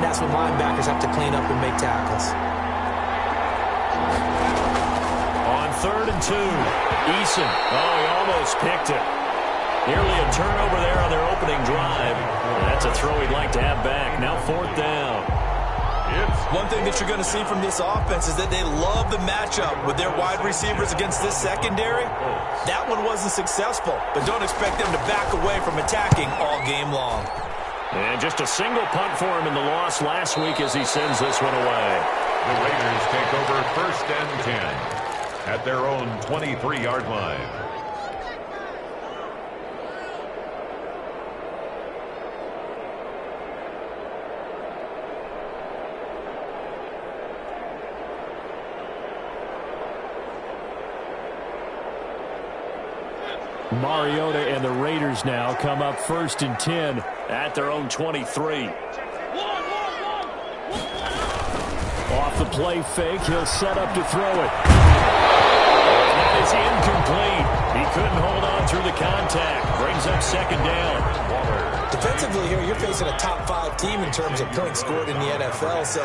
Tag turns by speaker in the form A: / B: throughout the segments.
A: That's when linebackers have to clean up and make tackles.
B: On 3rd and 2, Eason. Oh, he almost picked it. Nearly a turnover there on their opening drive. That's a throw he'd like to have back. Now 4th down.
C: One thing that you're going to see from this offense is that they love the matchup with their wide receivers against this secondary. That one wasn't successful, but don't expect them to back away from attacking all game long.
B: And just a single punt for him in the loss last week as he sends this one away.
D: The Raiders take over 1st and 10 at their own 23-yard line.
B: Mariota and the Raiders now come up 1st and 10 at their own 23. Off the play fake, he'll set up to throw it. That is incomplete. He couldn't hold on through the contact. Brings up 2nd down.
A: Defensively here, you're facing a top 5 team in terms of points scored in the NFL. So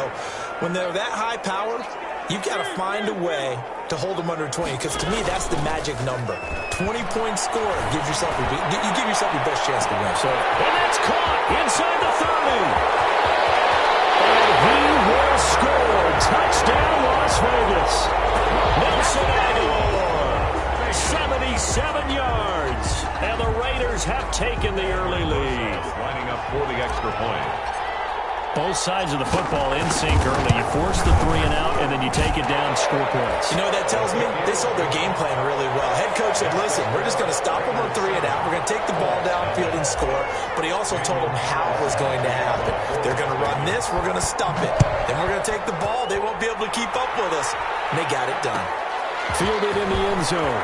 A: when they're that high powered, you've got to find a way to hold them under 20, because to me, that's the magic number. 20-point score gives yourself you give yourself your best chance to win.
B: So, and that's caught inside the 30. And he will score. Touchdown, Las Vegas. Nelson Aguilar, 77 yards. And the Raiders have taken the early lead.
D: Lining up for the extra point.
B: Both sides of the football in sync early. You force the 3 and out, and then you take it down, score points.
A: You know what that tells me? They sold their game plan really well. Head coach said, listen, we're just going to stop them on 3 and out. We're going to take the ball downfield and score. But he also told them how it was going to happen. They're going to run this. We're going to stop it. Then we're going to take the ball. They won't be able to keep up with us. And they got it done.
B: Fielded in the end zone.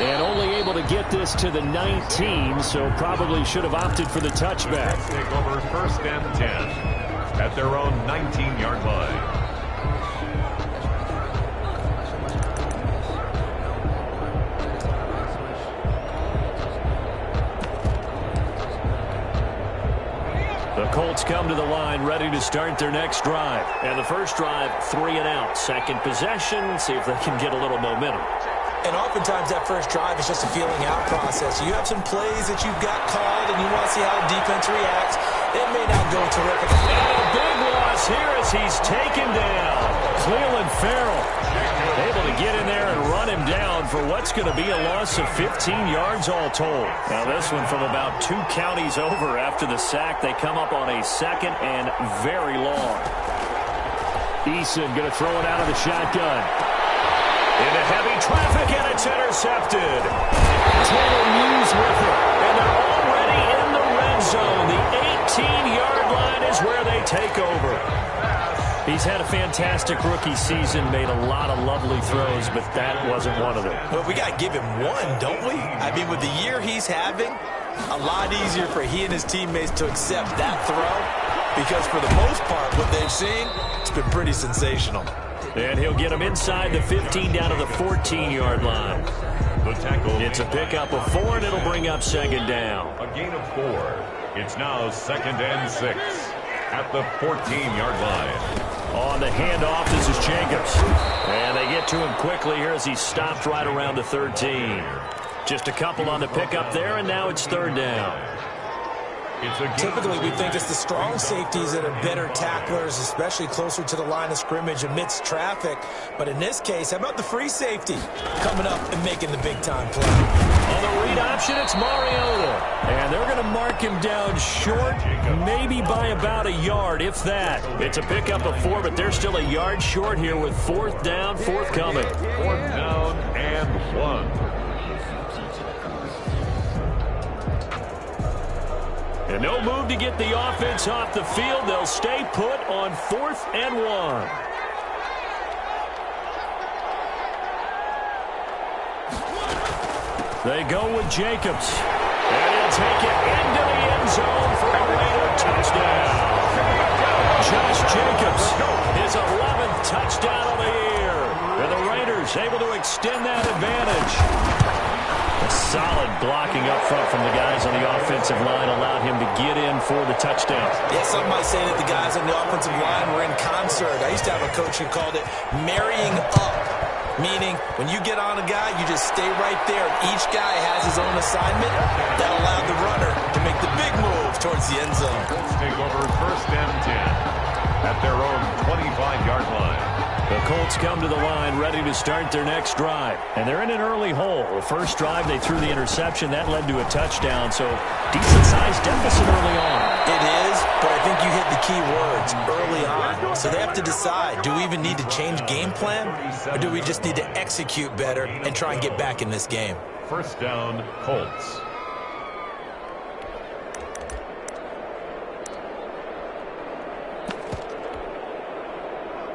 B: And only able to get this to the 19, so probably should have opted for the touchback.
D: Take over 1st and 10 at their own 19-yard line.
B: The Colts come to the line ready to start their next drive. And the first drive, 3 and out. Second possession, see if they can get a little momentum.
A: And oftentimes that first drive is just a feeling out process. You have some plays that you've got called and you want to see how the defense reacts. It may not go terrific.
B: And a big loss here as he's taken down. Cleveland Farrell able to get in there and run him down for what's going to be a loss of 15 yards all told. Now this one from about 2 counties over after the sack. They come up on a 2nd and very long. Eason going to throw it out of the shotgun. Into heavy traffic, and it's intercepted. Taylor Hughes with it, and they're already in the red zone. The 18-yard line is where they take over. He's had a fantastic rookie season, made a lot of lovely throws, but that wasn't one of them.
A: Well, we got to give him one, don't we? I mean, with the year he's having, a lot easier for he and his teammates to accept that throw, because for the most part, what they've seen, it's been pretty sensational.
B: And he'll get him inside the 15 down to the 14-yard line.
D: The tackle.
B: It's a pickup of 4, and it'll bring up 2nd down.
D: A gain of 4. It's now 2nd and 6 at the 14-yard line.
B: On the handoff, this is Jacobs. And they get to him quickly here as he stopped right around the 13. Just a couple on the pickup there, and now it's 3rd down.
A: Typically, we think it's the strong safeties that are better tacklers, especially closer to the line of scrimmage amidst traffic. But in this case, how about the free safety coming up and making the big-time play?
B: On the read option, it's Mariota. And they're going to mark him down short, maybe by about a yard, if that. It's a pickup of 4, but they're still a yard short here with 4th down, forthcoming.
D: 4th down and 1.
B: And no move to get the offense off the field. They'll stay put on 4th and 1. They go with Jacobs. And he'll take it into the end zone for a Raider touchdown. Josh Jacobs, his 11th touchdown of the year. And the Raiders able to extend that advantage. A solid blocking up front from the guys on the offensive offensive line allowed him to get in for the touchdown.
A: Yeah, some might say that the guys on the offensive line were in concert. I used to have a coach who called it marrying up, meaning when you get on a guy, you just stay right there. Each guy has his own assignment. That allowed the runner to make the big move towards the end zone.
D: Let's take over 1st and 10 at their own 25-yard line.
B: The Colts come to the line ready to start their next drive. And they're in an early hole. The first drive, they threw the interception. That led to a touchdown. So decent-sized deficit early on.
A: It is, but I think you hit the key words early on. So they have to decide, do we even need to change game plan? Or do we just need to execute better and try and get back in this game?
D: 1st down, Colts.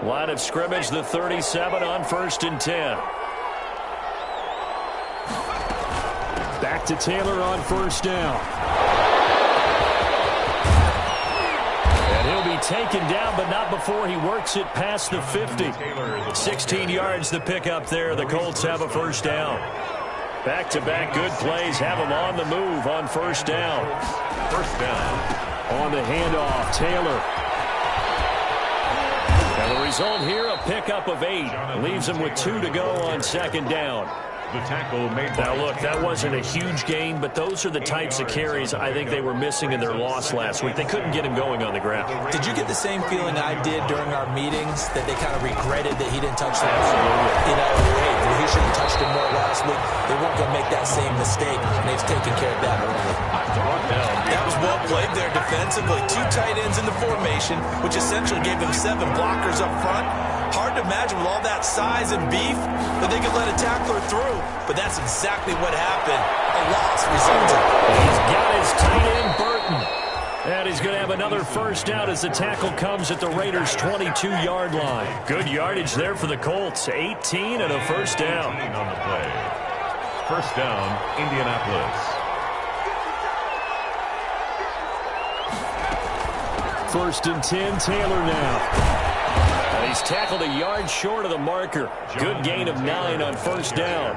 B: Line of scrimmage, the 37 on 1st and 10. Back to Taylor on 1st down. And he'll be taken down, but not before he works it past the 50. 16 yards the pickup there. The Colts have a 1st down. Back-to-back good plays have them on the move on 1st down.
D: 1st down.
B: On the handoff, Taylor. And the result here, a pickup of 8. Leaves them with 2 to go on 2nd down.
D: The tackle made.
B: Now, look, that wasn't a huge gain, but those are the types of carries I think they were missing in their loss last week. They couldn't get him going on the ground.
A: Did you get the same feeling I did during our meetings, that they kind of regretted that he didn't touch them?
B: Absolutely.
A: You know, hey, he should have touched him more last week. They weren't going to make that same mistake, and they've taken care of that early. That was well played there defensively. 2 tight ends in the formation, which essentially gave them 7 blockers up front. Hard to imagine with all that size and beef that they could let a tackler through. But that's exactly what happened. A loss resulted.
B: He's got his tight end, Burton. And he's going to have another 1st down as the tackle comes at the Raiders' 22-yard line. Good yardage there for the Colts. 18 and a 1st down.
D: On the play. 1st down, Indianapolis.
B: 1st and 10, Taylor now. And he's tackled a yard short of the marker. Good gain of 9 on 1st down.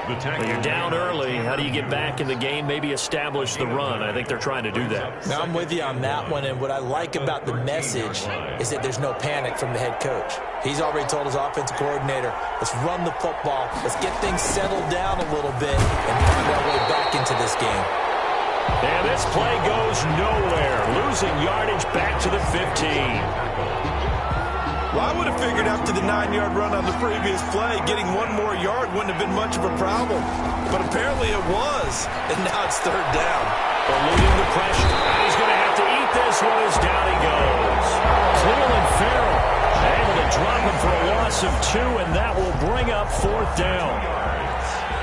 B: When you're down early, how do you get back in the game, maybe establish the run? I think they're trying to do that.
A: Now, I'm with you on that one, and what I like about the message is that there's no panic from the head coach. He's already told his offensive coordinator, let's run the football, let's get things settled down a little bit, and find our way back into this game.
B: And this play goes nowhere, losing yardage back to the 15.
C: Well, I would have figured after the 9-yard run on the previous play, getting 1 more yard wouldn't have been much of a problem. But apparently it was, and now it's 3rd down.
B: Eluding the pressure, and he's going to have to eat this one as down he goes. Cleveland Farrell able to drop him for a loss of 2, and that will bring up 4th down.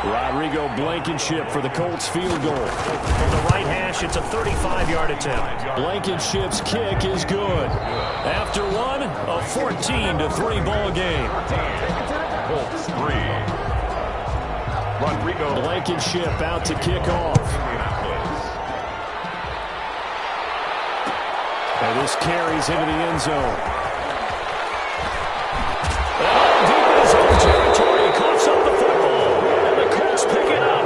B: Rodrigo Blankenship for the Colts field goal. From the right hash, it's a 35-yard attempt. Blankenship's kick is good. After one, a 14-3 ball game.
D: Colts 3. Rodrigo
B: Blankenship out to kick off. And this carries into the end zone. Deep in his own territory, he coughs up the football. And the Colts pick it up.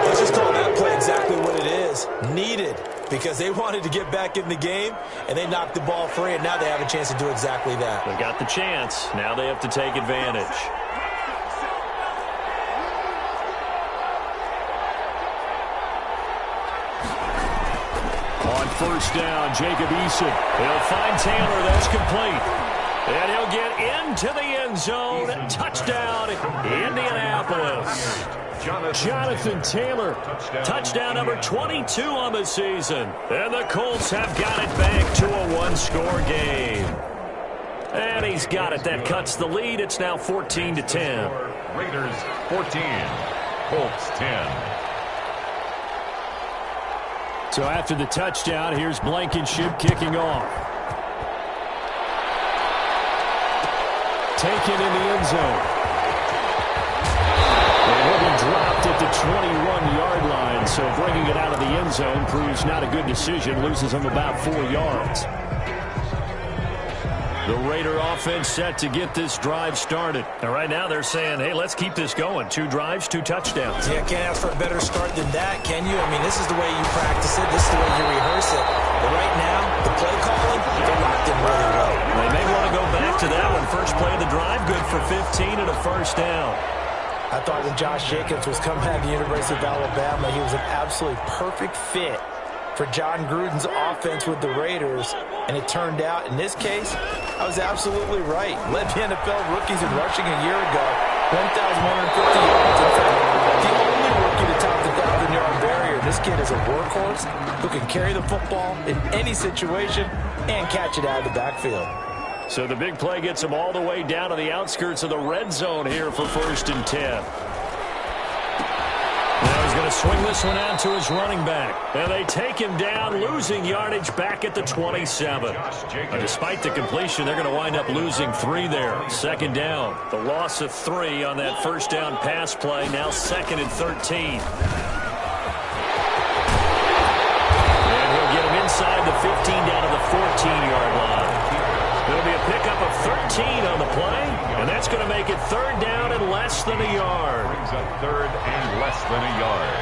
A: Let's just call that play exactly what it is. Needed, because they wanted to get back in the game, and they knocked the ball free, and now they have a chance to do exactly that.
B: They got the chance. Now they have to take advantage. On 1st down, Jacob Eason. He'll find Taylor. That's complete. And he'll get into the end zone. Touchdown, Indianapolis. Jonathan Taylor. Touchdown number 22 on the season. And the Colts have got it back to a 1-score game. And he's got it. That cuts the lead. It's now 14-10.
D: Raiders 14. Colts 10.
B: So after the touchdown, here's Blankenship kicking off. Taken in the end zone. And he'll be dropped at the 21-yard line, so bringing it out of the end zone proves not a good decision. Loses him about 4 yards. The Raider offense set to get this drive started. And right now they're saying, hey, let's keep this going. 2 drives, 2 touchdowns.
A: Yeah, can't ask for a better start than that, can you? I mean, this is the way you practice it. This is the way you rehearse it. But right now, the play calling, they're locked in really well.
B: They may want to go back to that one. First play of the drive, good for 15 and a first down.
A: I thought when Josh Jacobs was coming out of the University of Alabama, he was an absolutely perfect fit for John Gruden's offense with the Raiders. And it turned out, in this case, I was absolutely right. Led the NFL rookies in rushing a year ago, 1,150 yards. In fact, the only rookie to top the 1,000-yard barrier. This kid is a workhorse who can carry the football in any situation and catch it out of the backfield.
B: So the big play gets him all the way down to the outskirts of the red zone here for 1st and 10. Now he's going to swing this one out to his running back. And they take him down, losing yardage back at the 27. Despite the completion, they're going to wind up losing 3 there. 2nd down. The loss of 3 on that first down pass play. Now 2nd and 13. And he'll get him inside the 15 down to the 14-yard line. It'll be a pickup of 13 on the play, and that's going to make it 3rd down and less than a yard.
D: Brings up 3rd and less than a yard.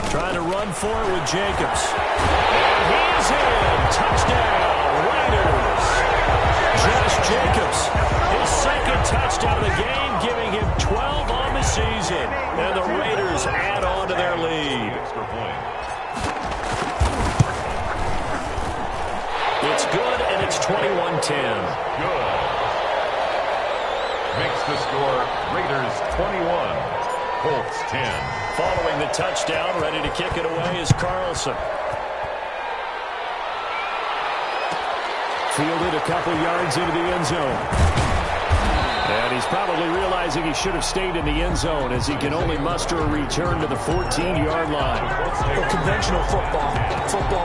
B: Trying to run for it with Jacobs. And he is in. Touchdown, Raiders. Josh Jacobs, his 2nd touchdown of the game, giving him 12 on the season. And the Raiders add on to their lead.
D: Extra point.
B: It's good, and it's 21-10.
D: Good. Makes the score Raiders 21, Colts 10.
B: Following the touchdown, ready to kick it away is Carlson. Fielded a couple yards into the end zone. And he's probably realizing he should have stayed in the end zone as he can only muster a return to the 14-yard line.
A: Well, conventional football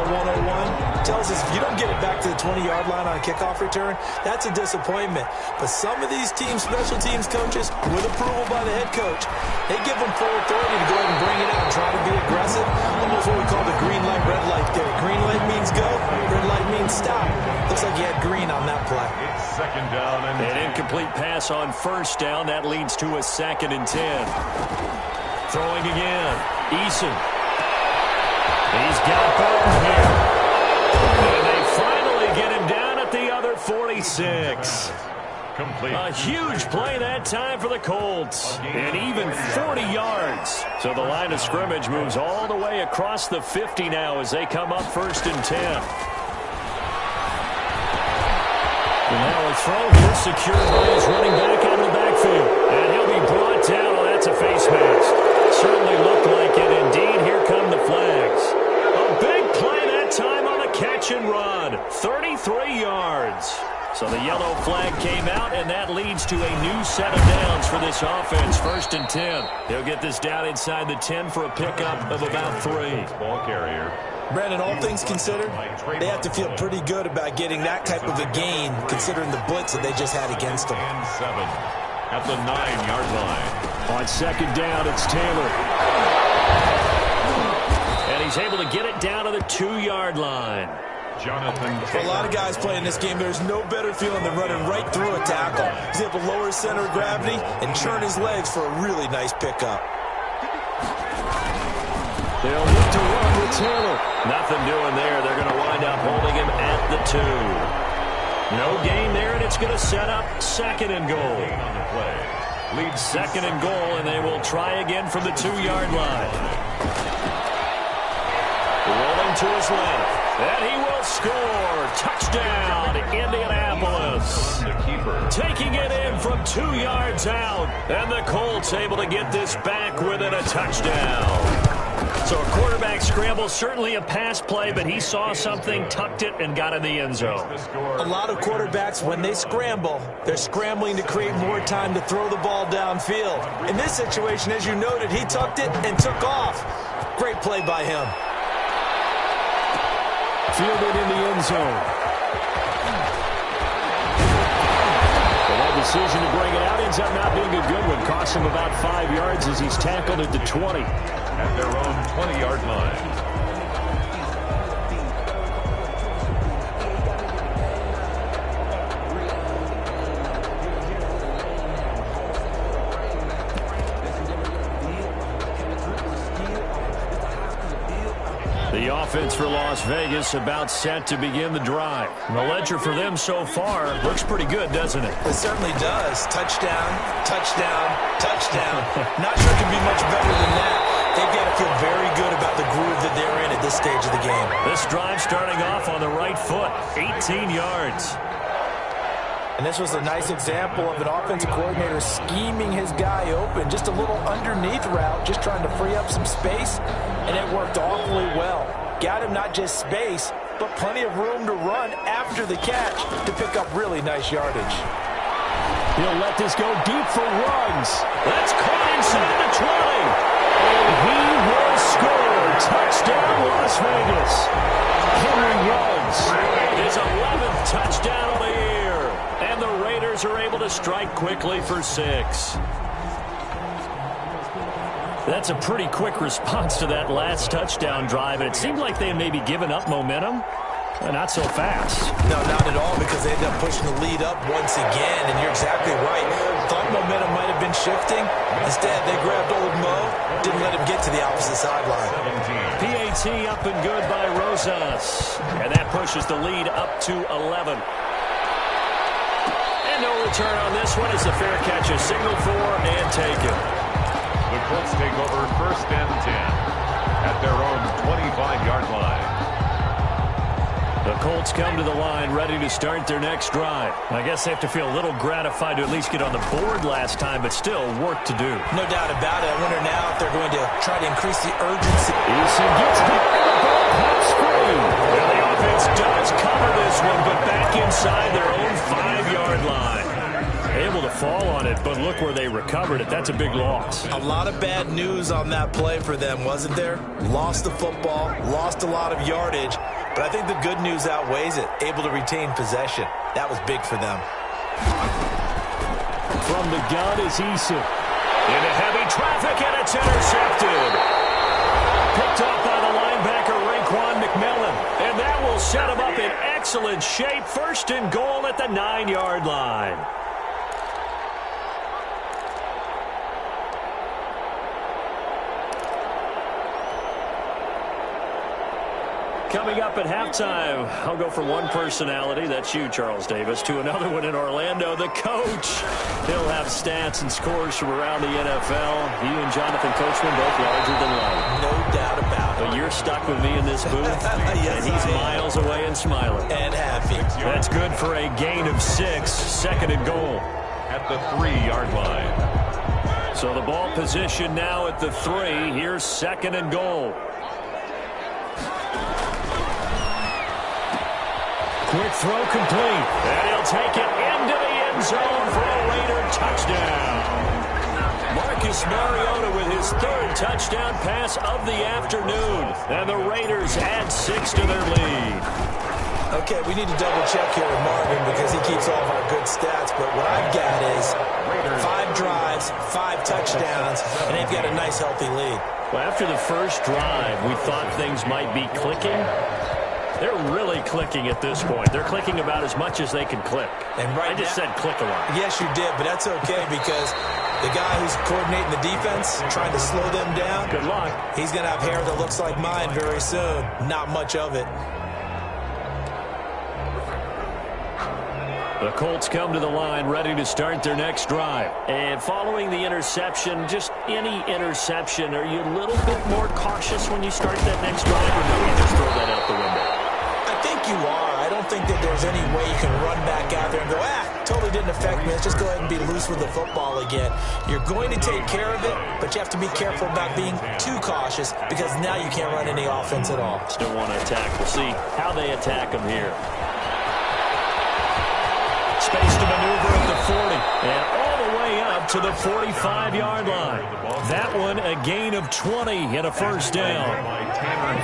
A: 101, tells us if you don't get it back to the 20-yard line on a kickoff return, that's a disappointment. But some of these teams, special teams coaches, with approval by the head coach, they give them full authority to go ahead and bring it out and try to be aggressive. Almost what we call the green light, red light theory. Green light means go, red light means stop. Looks like he had green on that play.
D: It's 2nd down and
B: an incomplete pass on 1st down. That leads to a 2nd and 10. Throwing again. Eason. He's got Burton here. And they finally get him down at the other 46.
D: complete.
B: A huge play that time for the Colts. And even 40 yards. So the line of scrimmage moves all the way across the 50 now as they come up 1st and 10. And now a throw here secured by his running back out of the backfield. And he'll be brought down. Oh, that's a face mask. Certainly looked like it. Indeed, here come the flags. A big play that time on a catch and run. 33 yards. So the yellow flag came out, and that leads to a new set of downs for this offense. 1st and 10. He'll get this down inside the 10 for a pickup of about 3.
D: Ball carrier.
A: Brandon, all things considered, they have to feel pretty good about getting that type of a gain, considering the blitz that they just had against them.
D: And 7 at the 9-yard line.
B: On 2nd down, it's Taylor. And he's able to get it down to the 2-yard line.
D: Jonathan
A: For a lot of guys playing this game, there's no better feeling than running right through a tackle. He's able to lower his center of gravity and churn his legs for a really nice pickup.
B: They'll look to run with Taylor. Nothing doing there. They're going to wind up holding him at the 2. No gain there, and it's going to set up 2nd and goal.
D: on the play.
B: Leads 2nd and goal, and they will try again from the 2-yard line. Rolling to his left. And he will score. Touchdown, Indianapolis.
D: The keeper.
B: Taking it in from 2 yards out. And the Colts able to get this back within a touchdown. So a quarterback scramble, certainly a pass play, but he saw something, tucked it, and got in the end zone.
A: A lot of quarterbacks, when they scramble, they're scrambling to create more time to throw the ball downfield. In this situation, as you noted, he tucked it and took off. Great play by him.
B: Fielded in the end zone. And that decision to bring it out ends up not being a good one. Costs him about 5 yards as he's tackled at the 20.
D: At their own 20-yard line.
B: The offense for Las Vegas about set to begin the drive. And the ledger for them so far looks pretty good, doesn't it?
A: It certainly does. Touchdown, touchdown, touchdown. Not sure it can be much better than that. They've got to feel very good about the groove that they're in at this stage of the game.
B: This drive starting off on the right foot, 18 yards.
A: And this was a nice example of an offensive coordinator scheming his guy open. Just a little underneath route, just trying to free up some space, and it worked awfully well. Got him not just space, but plenty of room to run after the catch to pick up really nice yardage.
B: He'll let this go deep for Ruggs. That's caught inside the 20. And he will score. Touchdown, Las Vegas. Henry Ruggs, his 11th touchdown of the year. And the Raiders are able to strike quickly for 6. That's a pretty quick response to that last touchdown drive, and it seemed like they had maybe given up momentum. Not so fast.
A: No, not at all, because they ended up pushing the lead up once again, and you're exactly right. Thought momentum might have been shifting. Instead, they grabbed old Mo, didn't let him get to the opposite sideline.
B: PAT up and good by Rosas, and that pushes the lead up to 11. And no return on this one as the fair catch is signaled for and taken.
D: The Colts take over 1st and 10 at their own 25-yard line.
B: The Colts come to the line ready to start their next drive. I guess they have to feel a little gratified to at least get on the board last time, but still work to do.
A: No doubt about it. I wonder now if they're going to try to increase the urgency.
B: Eason gets behind the ball, pop screen. Well, the offense does cover this one, but back inside their own 5-yard line. Able to fall on it, but look where they recovered it. That's a big loss.
A: A lot of bad news on that play for them, wasn't there? Lost the football, lost a lot of yardage, but I think the good news outweighs it. Able to retain possession. That was big for them.
B: From the gun is Eason. Into heavy traffic, and it's intercepted. Picked off by the linebacker, Raekwon McMillan. And that will set him up in excellent shape. 1st and goal at the 9-yard line. Coming up at halftime, I'll go from one personality, that's you, Charles Davis, to another one in Orlando, the coach. He'll have stats and scores from around the NFL. He and Jonathan Coachman both larger than life.
A: No doubt about it.
B: But you're stuck with me in this booth,
A: yes,
B: and he's miles away and smiling.
A: And happy.
B: That's good for a gain of 6, 2nd and goal.
D: At the 3-yard line.
B: So the ball position now at the 3. Here's 2nd and goal. Quick throw complete. And he'll take it into the end zone for a Raider touchdown. Marcus Mariota with his 3rd touchdown pass of the afternoon. And the Raiders add 6 to their lead.
A: Okay, we need to double check here with Marvin because he keeps all of our good stats. But what I've got is 5 drives, 5 touchdowns, and they've got a nice healthy lead.
B: Well, after the first drive, we thought things might be clicking. They're really clicking at this point. They're clicking about as much as they can click.
A: And right
B: I just said click a lot.
A: Yes, you did, but that's okay because the guy who's coordinating the defense, trying to slow them down,
B: good luck.
A: He's going to have hair that looks like mine very soon. Not much of it.
B: The Colts come to the line ready to start their next drive. And following the interception, just any interception, are you a little bit more cautious when you start that next drive, or do you just throw that out the window?
A: I think you are. I don't think that there's any way you can run back out there and go, totally didn't affect me. Let's just go ahead and be loose with the football again. You're going to take care of it, but you have to be careful about being too cautious because now you can't run any offense at all.
B: Still want to attack. We'll see how they attack them here. Space to maneuver at the 40 and all the way up to the 45-yard line. That one a gain of 20 and a 1st down.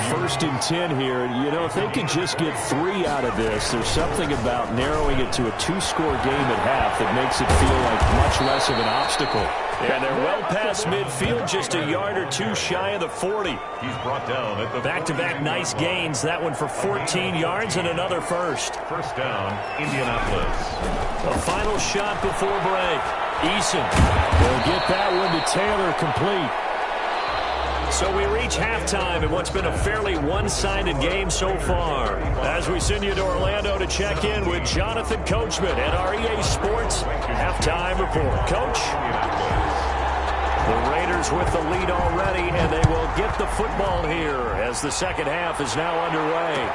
B: 1st and 10 here. You know, if they could just get 3 out of this, there's something about narrowing it to a 2-score game at half that makes it feel like much less of an obstacle. And they're well past midfield, just a yard or 2 shy of the 40.
D: He's brought down at the
B: back-to-back nice gains. That one for 14 yards and another 1st.
D: 1st down, Indianapolis.
B: A final shot before break. Eason will get that one to Taylor complete. So we reach halftime in what's been a fairly one-sided game so far. As we send you to Orlando to check in with Jonathan Coachman at our EA Sports Halftime Report. Coach? The Raiders with the lead already, and they will get the football here as the second half is now underway.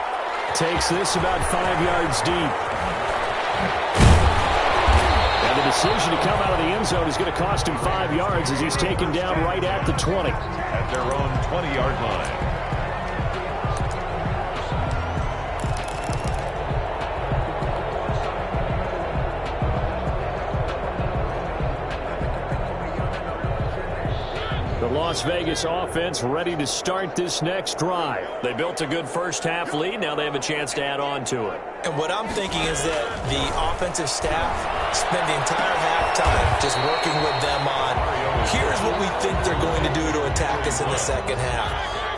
B: Takes this about 5 yards deep. And the decision to come out of the end zone is going to cost him 5 yards as he's taken down right at the 20.
D: At their own 20-yard line.
B: The Las Vegas offense ready to start this next drive. They built a good first-half lead. Now they have a chance to add on to it.
A: And what I'm thinking is that the offensive staff spend the entire halftime just working with them on, here's what we think they're going to do to attack us in the second half.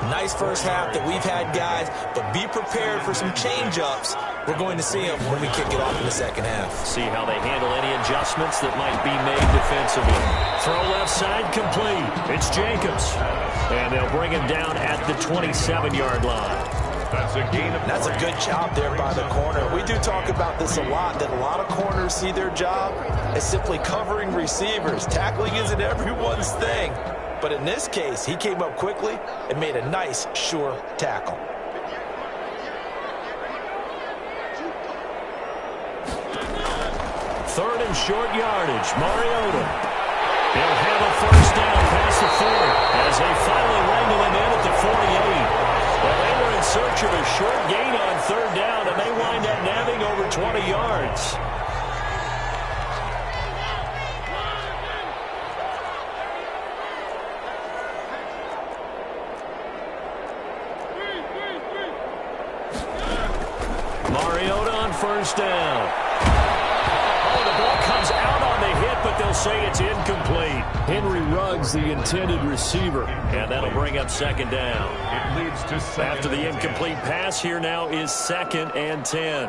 A: Nice first half that we've had, guys, but be prepared for some change-ups. We're going to see them when we kick it off in the second half.
B: See how they handle any adjustments that might be made defensively. Throw left side complete. It's Jacobs. And they'll bring him down at the 27-yard line.
D: That's a gain of 4.
A: That's a good job there by the corner. We do talk about this a lot, that a lot of corners see their job as simply covering receivers. Tackling isn't everyone's thing. But in this case, he came up quickly and made a nice, sure tackle.
B: Third and short yardage. Mariota. He'll have a first down past the 40 as they finally wrangle him in at the 48. Well, they were in search of a short gain on third down, and they wind up nabbing over 20 yards. Mariota on first down. Oh, the ball comes out on the hit, but they'll say it's incomplete. Henry Ruggs, the intended receiver, and that'll bring up second down.
D: It leads to second.
B: After the incomplete pass, here now is 2nd and 10.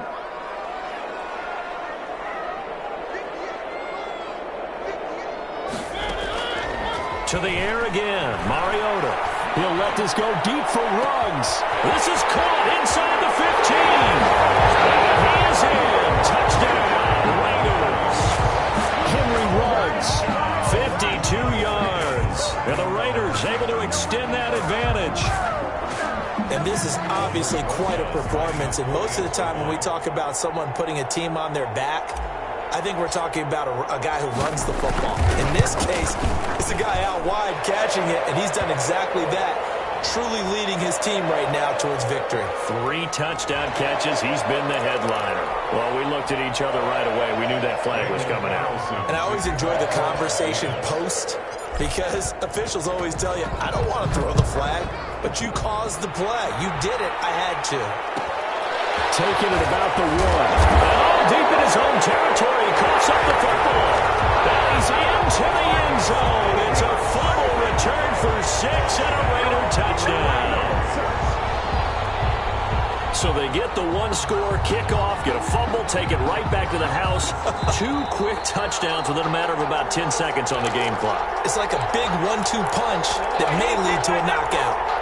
B: To the air again, Mariota. He'll let this go deep for Ruggs. This is caught inside the 15. And he is in. Touchdown, Raiders. Henry Ruggs, 52 yards. And the Raiders able to extend that advantage.
A: And this is obviously quite a performance. And most of the time when we talk about someone putting a team on their back, I think we're talking about a guy who runs the football. In this case, it's a guy out wide catching it, and he's done exactly that, truly leading his team right now towards victory.
B: 3 touchdown catches. He's been the headliner. Well, we looked at each other right away. We knew that flag was coming out.
A: And I always enjoy the conversation post, because officials always tell you, I don't want to throw the flag, but you caused the play. You did it. I had to.
B: Taking it about the 1. And deep in his own territory, he coughs up the football. And he's into the end zone. It's a fumble return for 6 and a Raider touchdown. So they get the 1-score kickoff, get a fumble, take it right back to the house. 2 quick touchdowns within a matter of about 10 seconds on the game clock.
A: It's like a big 1-2 punch that may lead to a knockout.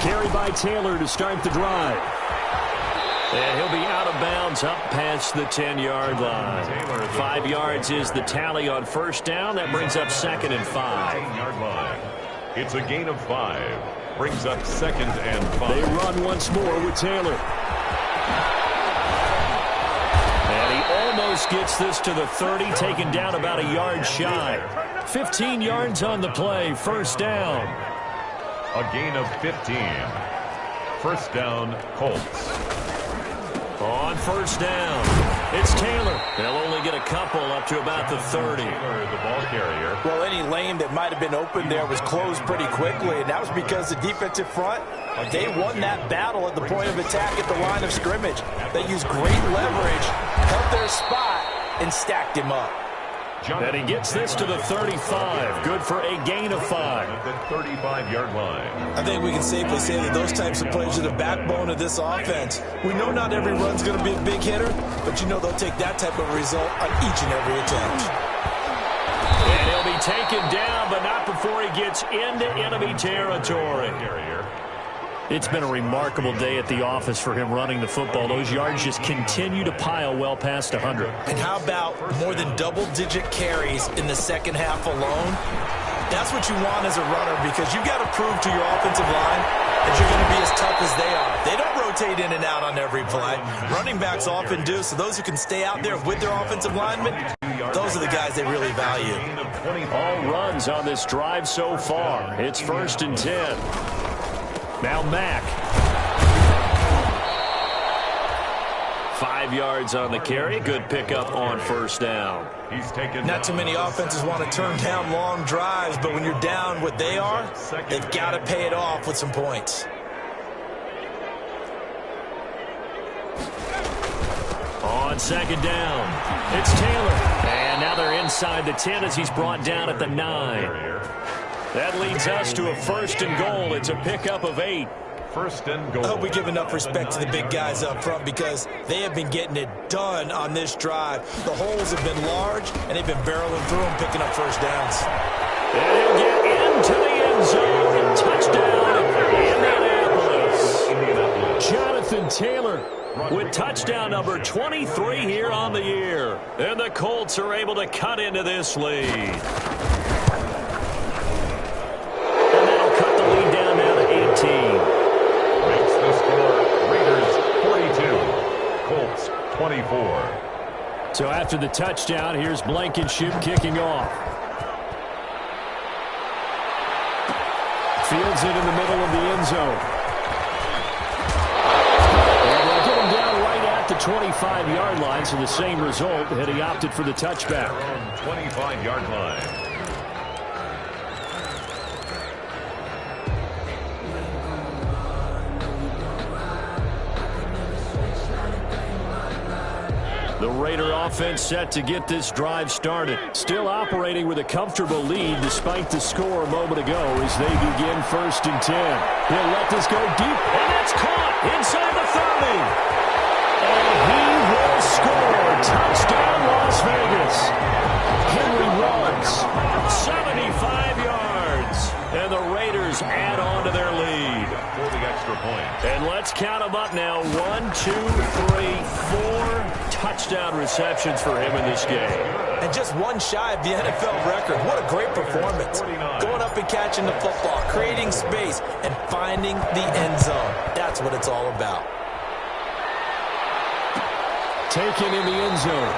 B: Carry by Taylor to start the drive. And he'll be out of bounds up past the 10-yard line. 5 yards is the tally on first down. That brings up 2nd and 5.
D: 10-yard line. It's a gain of 5. Brings up 2nd and 5.
B: They run once more with Taylor. And he almost gets this to the 30, taken down about a yard shy. 15 yards on the play, first down.
D: A gain of 15. First down, Colts.
B: On first down, it's Taylor. They'll only get a couple up to about the 30.
D: Taylor, the ball carrier.
A: Well, any lane that might have been open there was closed pretty quickly, and that was because the defensive front, they won that battle at the point of attack at the line of scrimmage. They used great leverage, held their spot, and stacked him up.
B: And he gets this to the 35. Good for a gain of 5.
D: At the 35-yard line.
A: I think we can safely say that those types of players are the backbone of this offense. We know not every run's going to be a big hitter, but you know they'll take that type of result on each and every attempt.
B: And he'll be taken down, but not before he gets into enemy territory. It's been a remarkable day at the office for him running the football. Those yards just continue to pile well past 100.
A: And how about more than double-digit carries in the second half alone? That's what you want as a runner, because you've got to prove to your offensive line that you're going to be as tough as they are. They don't rotate in and out on every play. Running backs often do, so those who can stay out there with their offensive linemen, those are the guys they really value.
B: All runs on this drive so far. It's 1st and 10. Now Mack. 5 yards on the carry. Good pickup on 1st down.
D: He's taken.
A: Not too many offenses want to turn down long drives, but when you're down what they are, they've got to pay it off with some points.
B: On 2nd down, it's Taylor. And now they're inside the 10 as he's brought down at the 9. That leads us to a 1st and goal. It's a pickup of 8.
D: 1st and goal.
A: I hope we give enough respect to the big guys up front, because they have been getting it done on this drive. The holes have been large, and they've been barreling through them, picking up 1st downs.
B: And he'll get into the end zone. Touchdown, Indianapolis. Jonathan Taylor with touchdown number 23 here on the year. And the Colts are able to cut into this lead.
D: Makes the score Raiders 42, Colts 24.
B: So after the touchdown, here's Blankenship kicking off. Fields it in the middle of the end zone. And they'll get him down right at the 25-yard line, so the same result had he opted for the touchback.
D: 25-yard line.
B: The Raider offense set to get this drive started. Still operating with a comfortable lead despite the score a moment ago as they begin 1st and 10. He'll let this go deep, and that's caught inside the 30. And he will score. Touchdown, Las Vegas. Henry runs 75 yards, and the Raiders add on to their lead.
D: For the extra point.
B: And let's count them up now. 1, 2, 3, 4 touchdown receptions for him in this game.
A: And just one shy of the NFL record. What a great performance. Going up and catching the football, creating space, and finding the end zone. That's what it's all about.
B: Taken in the end zone.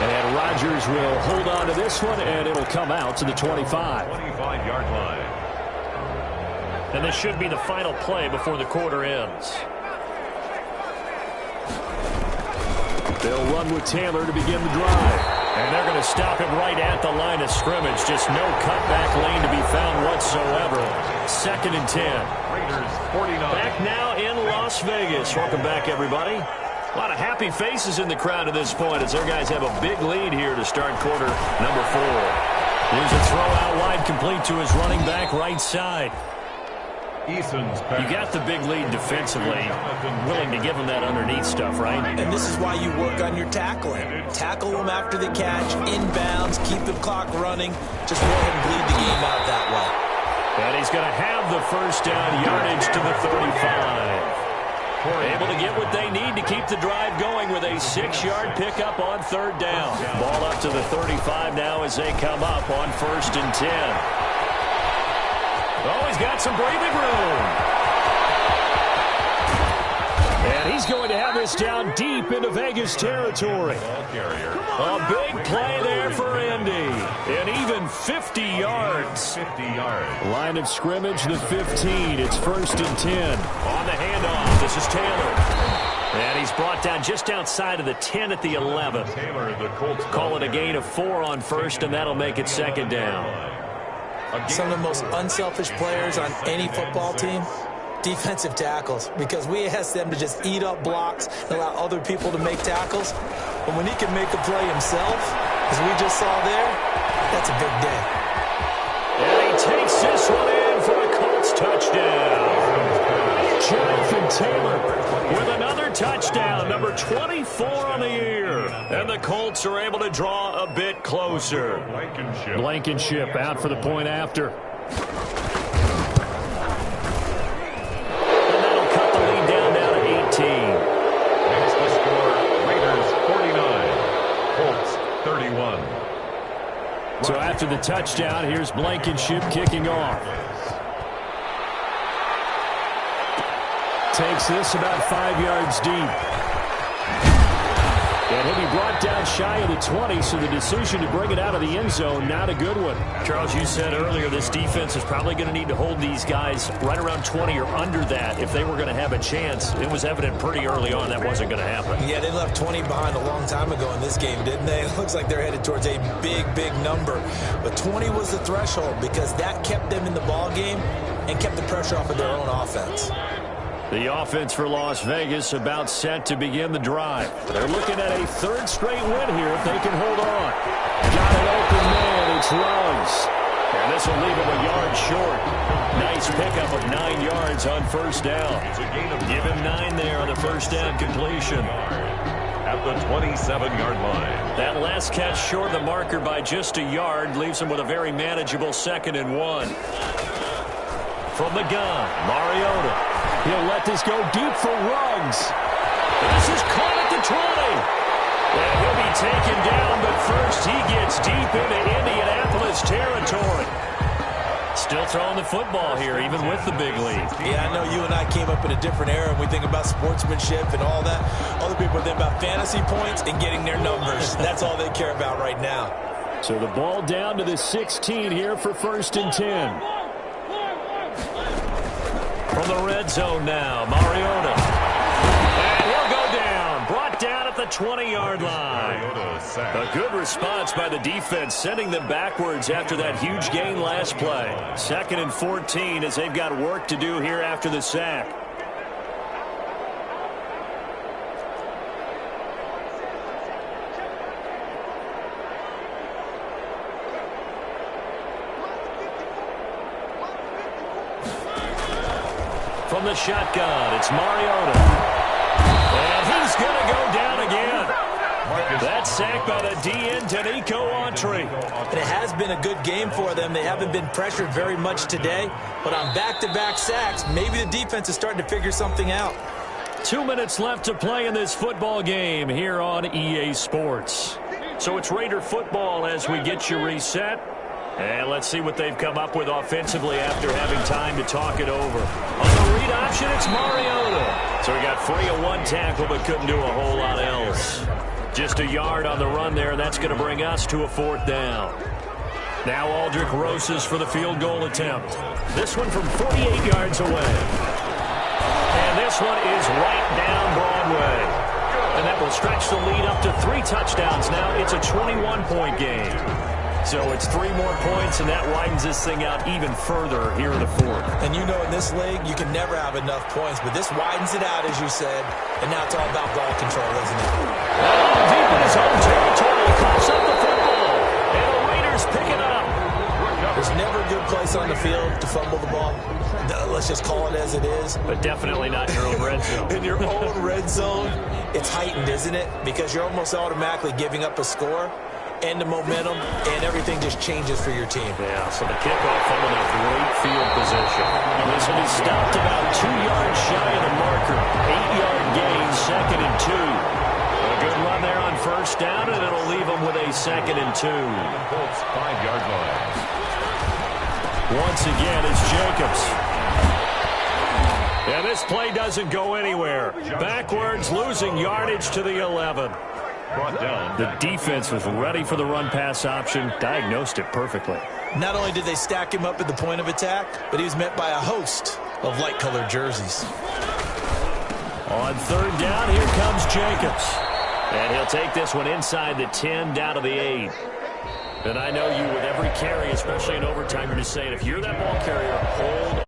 B: And Rodgers will hold on to this one, and it'll come out to the 25.
D: 25-yard line.
B: And this should be the final play before the quarter ends. They'll run with Taylor to begin the drive. And they're going to stop him right at the line of scrimmage. Just no cutback lane to be found whatsoever. 2nd and 10.
D: Raiders 49.
B: Back now in Las Vegas. Welcome back, everybody. A lot of happy faces in the crowd at this point as their guys have a big lead here to start quarter number 4. Here's a throw out wide, complete to his running back right side. You got the big lead defensively. Willing to give him that underneath stuff, right?
A: And this is why you work on your tackling. Tackle them after the catch, inbounds, keep the clock running. Just go ahead and bleed the game out that way.
B: And he's going to have the 1st down, yardage to the 35. Able to get what they need to keep the drive going with a 6-yard pickup on 3rd down. Ball up to the 35 now as they come up on 1st and 10. Oh, he's got some breathing room. And he's going to have this down deep into Vegas territory. A big play there for Indy. And even 50 yards.
D: 50 yards.
B: Line of scrimmage, the 15. It's 1st and 10. On the handoff, this is Taylor. And he's brought down just outside of the 10 at the 11.
D: Taylor, the Colts
B: call it a gain of 4 on 1st, and that'll make it 2nd down.
A: Some of the most unselfish players on any football team, defensive tackles, because we ask them to just eat up blocks and allow other people to make tackles. But when he can make a play himself, As we just saw there, that's a big day.
B: And he takes this one in for the Colts touchdown. Jonathan Taylor with another touchdown, number 24 on the year. And the Colts are able to draw a bit closer. Blankenship out for the point after. And that'll cut the lead down to 18.
D: Makes the score Raiders 49, Colts 31.
B: So after the touchdown, here's Blankenship kicking off. Takes this about 5 yards deep. And he'll be brought down shy of the 20, so the decision to bring it out of the end zone, not a good one. Charles, you said earlier this defense is probably going to need to hold these guys right around 20 or under that if they were going to have a chance. It was evident pretty early on that wasn't going to happen.
A: Yeah, they left 20 behind a long time ago in this game, didn't they? It looks like they're headed towards a big, big number. But 20 was the threshold because that kept them in the ball game and kept the pressure off of their own offense.
B: The offense for Las Vegas about set to begin the drive. They're looking at a third straight win here if they can hold on. Got an open man. It's Ruggs. And this will leave him a yard short. Nice pickup of 9 yards on first down. Give him 9 there on the first down completion.
D: At the 27-yard line.
B: That last catch short of the marker by just a yard leaves him with a very manageable 2nd and 1. From the gun, Mariota. He'll let this go deep for Ruggs. This is caught at the 20. And he'll be taken down, but first he gets deep into Indianapolis territory. Still throwing the football here, even with the big lead.
A: Yeah, I know you and I came up in a different era, and we think about sportsmanship and all that. Other people think about fantasy points and getting their numbers. That's all they care about right now.
B: So the ball down to the 16 here for 1st and 10. From the red zone now, Mariota. And he'll go down. Brought down at the 20-yard line. A good response by the defense, sending them backwards after that huge gain last play. 2nd and 14 as they've got work to do here after the sack. From the shotgun, it's Mariota. And he's going to go down again. That's sacked by the DN, Danico Autry.
A: And it has been a good game for them. They haven't been pressured very much today. But on back-to-back sacks, maybe the defense is starting to figure something out.
B: 2 minutes left to play in this football game here on EA Sports. So it's Raider football as we get you reset. And let's see what they've come up with offensively after having time to talk it over. On the read option, it's Mariota. So he got free of 1 tackle but couldn't do a whole lot else. Just a yard on the run there, and that's going to bring us to a 4th down. Now Aldrick Rosas for the field goal attempt. This one from 48 yards away. And this one is right down Broadway. And that will stretch the lead up to 3 touchdowns now. It's a 21-point game. So it's 3 more points, and that widens this thing out even further here in the 4th.
A: And you know in this league, you can never have enough points, but this widens it out, as you said, and now it's all about ball control, isn't it?
B: Deep in his own territory, coughs up the football, and the Raiders pick it up.
A: There's never a good place on the field to fumble the ball. Let's just call it as it is.
B: But definitely not in your own red zone.
A: In your own red zone, it's heightened, isn't it? Because you're almost automatically giving up a score. And the momentum, and everything just changes for your team.
B: Yeah, so the kickoff from in a great field position. This will be stopped about 2 yards shy of the marker. 8-yard gain, 2nd and 2. A good run there on first down, and it'll leave them with a 2nd and 2.
D: Colts 5-yard line.
B: Once again, it's Jacobs. Yeah, this play doesn't go anywhere. Backwards, losing yardage to the 11. The defense was ready for the run-pass option, diagnosed it perfectly.
A: Not only did they stack him up at the point of attack, but he was met by a host of light-colored jerseys.
B: On 3rd down, here comes Jacobs. And he'll take this one inside the 10, down to the 8. And I know you, with every carry, especially in overtime, you're just saying, if you're that ball carrier, hold